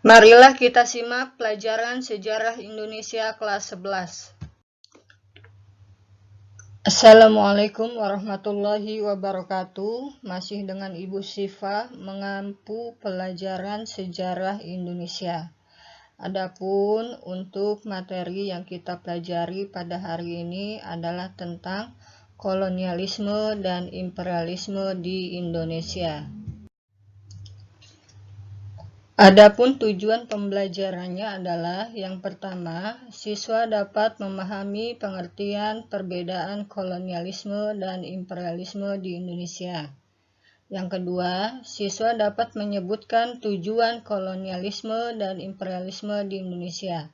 Marilah kita simak pelajaran sejarah Indonesia kelas 11. Assalamualaikum warahmatullahi wabarakatuh. Masih dengan Ibu Syifa mengampu pelajaran sejarah Indonesia. Adapun untuk materi yang kita pelajari pada hari ini adalah tentang kolonialisme dan imperialisme di Indonesia. Adapun tujuan pembelajarannya adalah yang pertama, siswa dapat memahami pengertian perbedaan kolonialisme dan imperialisme di Indonesia. Yang kedua, siswa dapat menyebutkan tujuan kolonialisme dan imperialisme di Indonesia.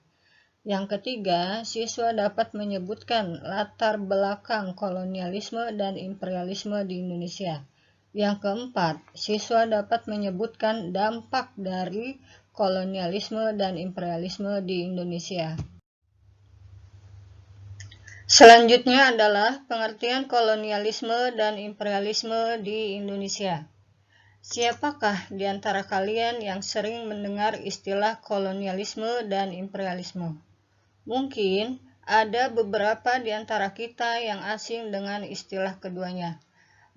Yang ketiga, siswa dapat menyebutkan latar belakang kolonialisme dan imperialisme di Indonesia. Yang keempat, siswa dapat menyebutkan dampak dari kolonialisme dan imperialisme di Indonesia. Selanjutnya adalah pengertian kolonialisme dan imperialisme di Indonesia. Siapakah di antara kalian yang sering mendengar istilah kolonialisme dan imperialisme? Mungkin ada beberapa di antara kita yang asing dengan istilah keduanya.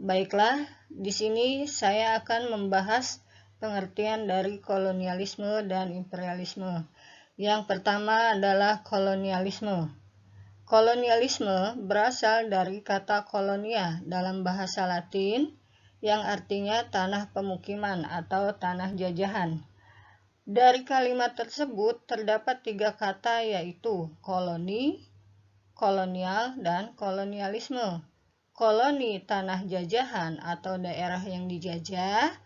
Baiklah, di sini saya akan membahas pengertian dari kolonialisme dan imperialisme. Yang pertama adalah kolonialisme. Kolonialisme berasal dari kata kolonia dalam bahasa Latin yang artinya tanah pemukiman atau tanah jajahan. Dari kalimat tersebut terdapat 3 kata yaitu koloni, kolonial, dan kolonialisme. Koloni tanah jajahan atau daerah yang dijajah,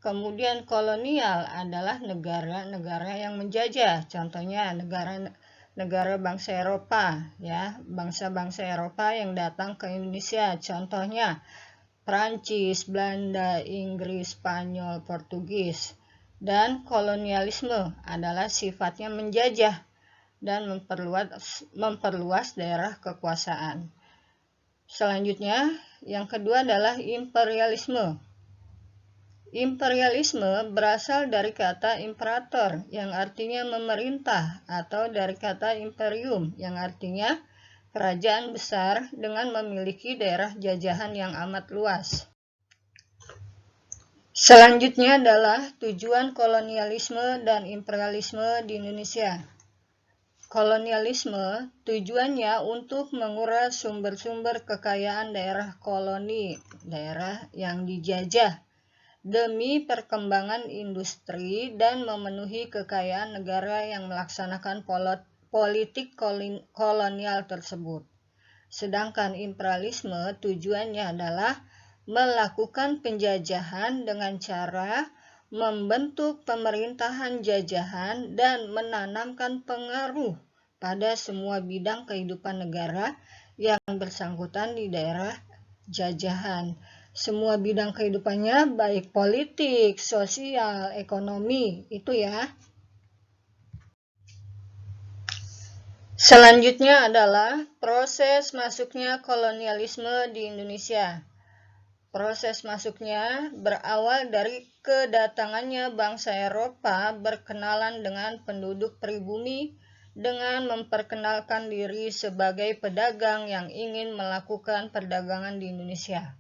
kemudian kolonial adalah negara-negara yang menjajah, contohnya negara bangsa Eropa, ya, bangsa-bangsa Eropa yang datang ke Indonesia, contohnya Prancis, Belanda, Inggris, Spanyol, Portugis. Dan kolonialisme adalah sifatnya menjajah dan memperluas daerah kekuasaan. Selanjutnya, yang kedua adalah imperialisme. Imperialisme berasal dari kata imperator yang artinya memerintah atau dari kata imperium yang artinya kerajaan besar dengan memiliki daerah jajahan yang amat luas. Selanjutnya adalah tujuan kolonialisme dan imperialisme di Indonesia. Kolonialisme tujuannya untuk menguras sumber-sumber kekayaan daerah koloni, daerah yang dijajah, demi perkembangan industri dan memenuhi kekayaan negara yang melaksanakan politik kolonial tersebut. Sedangkan imperialisme tujuannya adalah melakukan penjajahan dengan cara membentuk pemerintahan jajahan dan menanamkan pengaruh pada semua bidang kehidupan negara yang bersangkutan di daerah jajahan. Semua bidang kehidupannya baik politik, sosial, ekonomi, itu ya. Selanjutnya adalah proses masuknya kolonialisme di Indonesia. Proses masuknya berawal dari kedatangannya bangsa Eropa berkenalan dengan penduduk pribumi dengan memperkenalkan diri sebagai pedagang yang ingin melakukan perdagangan di Indonesia.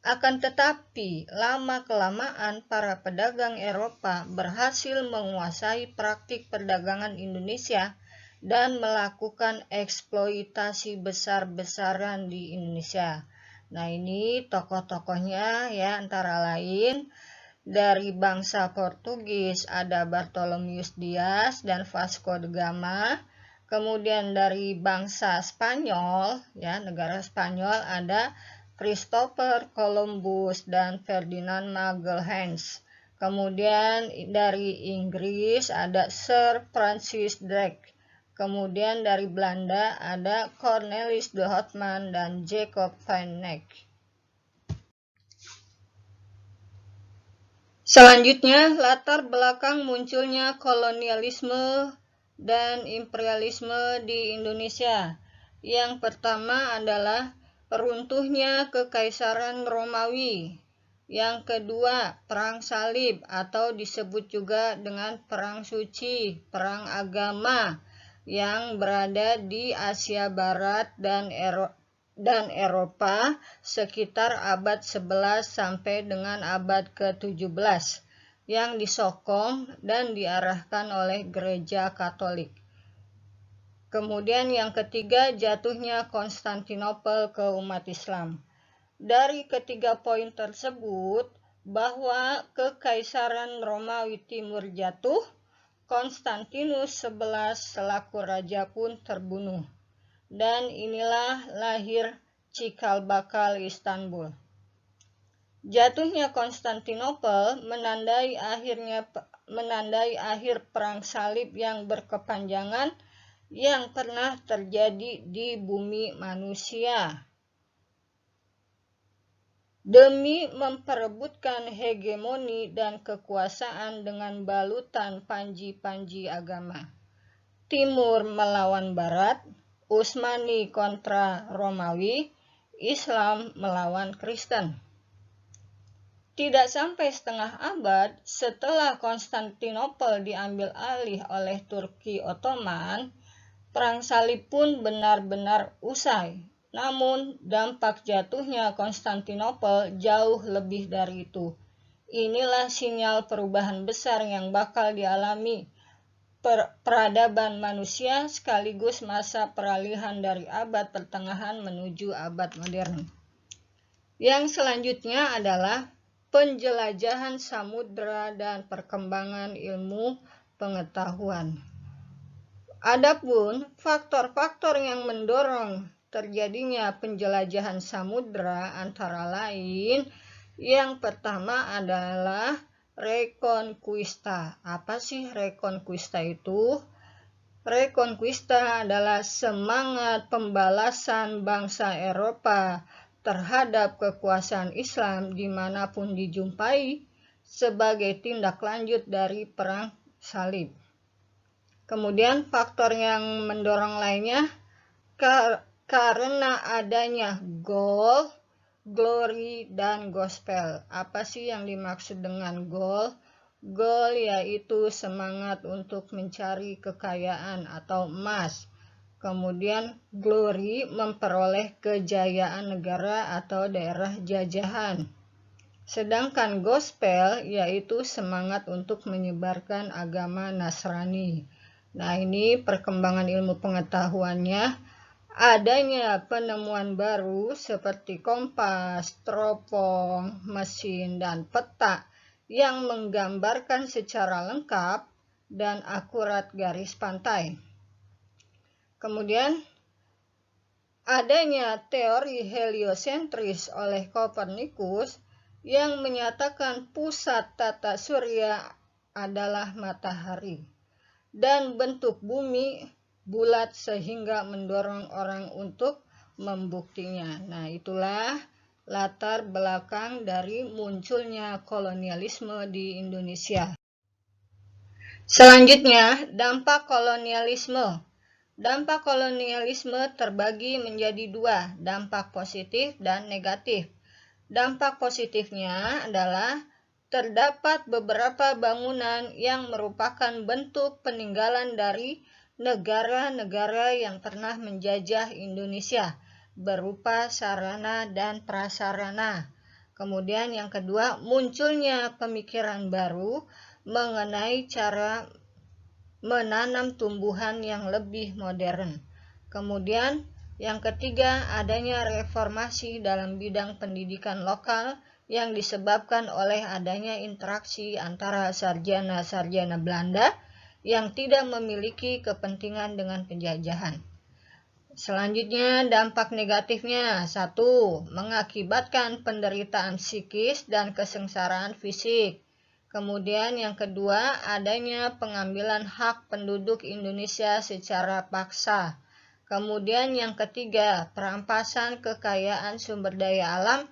Akan tetapi, lama-kelamaan para pedagang Eropa berhasil menguasai praktik perdagangan Indonesia dan melakukan eksploitasi besar-besaran di Indonesia. Nah, ini tokoh-tokohnya ya, antara lain dari bangsa Portugis ada Bartolomeus Dias dan Vasco da Gama. Kemudian dari bangsa Spanyol ya, negara Spanyol ada Christopher Columbus dan Ferdinand Magelhaens. Kemudian dari Inggris ada Sir Francis Drake. Kemudian dari Belanda ada Cornelis de Houtman dan Jacob van Eyck. Selanjutnya, latar belakang munculnya kolonialisme dan imperialisme di Indonesia. Yang pertama adalah runtuhnya Kekaisaran Romawi. Yang kedua, perang salib atau disebut juga dengan perang suci, perang agama yang berada di Asia Barat dan Eropa sekitar abad 11 sampai dengan abad ke-17 yang disokong dan diarahkan oleh Gereja Katolik. Kemudian yang ketiga, jatuhnya Konstantinopel ke umat Islam. Dari ketiga poin tersebut, bahwa Kekaisaran Romawi Timur jatuh, Konstantinus 11 selaku raja pun terbunuh. Dan inilah lahir cikal bakal Istanbul. Jatuhnya Konstantinopel menandai akhir perang salib yang berkepanjangan yang pernah terjadi di bumi manusia. Demi memperebutkan hegemoni dan kekuasaan dengan balutan panji-panji agama. Timur melawan Barat, Utsmani kontra Romawi, Islam melawan Kristen. Tidak sampai setengah abad setelah Konstantinopel diambil alih oleh Turki Ottoman, perang salib pun benar-benar usai. Namun, dampak jatuhnya Konstantinopel jauh lebih dari itu. Inilah sinyal perubahan besar yang bakal dialami peradaban manusia sekaligus masa peralihan dari abad pertengahan menuju abad modern. Yang selanjutnya adalah penjelajahan samudera dan perkembangan ilmu pengetahuan. Adapun faktor-faktor yang mendorong terjadinya penjelajahan samudera antara lain, yang pertama adalah Reconquista. Apa sih Reconquista itu? Reconquista adalah semangat pembalasan bangsa Eropa terhadap kekuasaan Islam dimanapun dijumpai sebagai tindak lanjut dari perang salib. Kemudian faktor yang mendorong lainnya karena adanya goal, glory, dan gospel. Apa sih yang dimaksud dengan goal? Goal yaitu semangat untuk mencari kekayaan atau emas. Kemudian glory memperoleh kejayaan negara atau daerah jajahan. Sedangkan gospel yaitu semangat untuk menyebarkan agama Nasrani. Nah, ini perkembangan ilmu pengetahuannya, adanya penemuan baru seperti kompas, teropong, mesin, dan peta yang menggambarkan secara lengkap dan akurat garis pantai. Kemudian, adanya teori heliosentris oleh Kopernikus yang menyatakan pusat tata surya adalah matahari dan bentuk bumi bulat sehingga mendorong orang untuk membuktinya. Nah, itulah latar belakang dari munculnya kolonialisme di Indonesia. Selanjutnya, dampak kolonialisme. Dampak kolonialisme terbagi menjadi dua, dampak positif dan negatif. Dampak positifnya adalah terdapat beberapa bangunan yang merupakan bentuk peninggalan dari negara-negara yang pernah menjajah Indonesia berupa sarana dan prasarana. Kemudian yang kedua, munculnya pemikiran baru mengenai cara menanam tumbuhan yang lebih modern. Kemudian yang ketiga, adanya reformasi dalam bidang pendidikan lokal yang disebabkan oleh adanya interaksi antara sarjana-sarjana Belanda yang tidak memiliki kepentingan dengan penjajahan. Selanjutnya, dampak negatifnya. 1. Mengakibatkan penderitaan psikis dan kesengsaraan fisik. Kemudian yang kedua, adanya pengambilan hak penduduk Indonesia secara paksa. Kemudian yang ketiga, perampasan kekayaan sumber daya alam,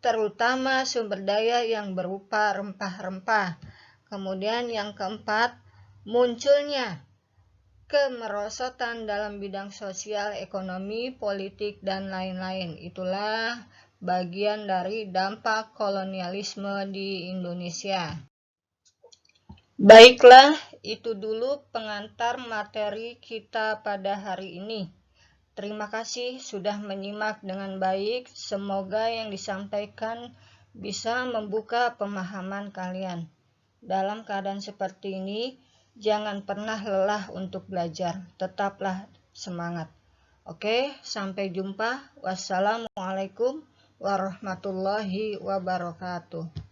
terutama sumber daya yang berupa rempah-rempah. Kemudian yang keempat, munculnya kemerosotan dalam bidang sosial, ekonomi, politik, dan lain-lain. Itulah bagian dari dampak kolonialisme di Indonesia. Baiklah, itu dulu pengantar materi kita pada hari ini. Terima kasih sudah menyimak dengan baik. Semoga yang disampaikan bisa membuka pemahaman kalian. Dalam keadaan seperti ini, jangan pernah lelah untuk belajar. Tetaplah semangat. Oke, sampai jumpa. Wassalamualaikum warahmatullahi wabarakatuh.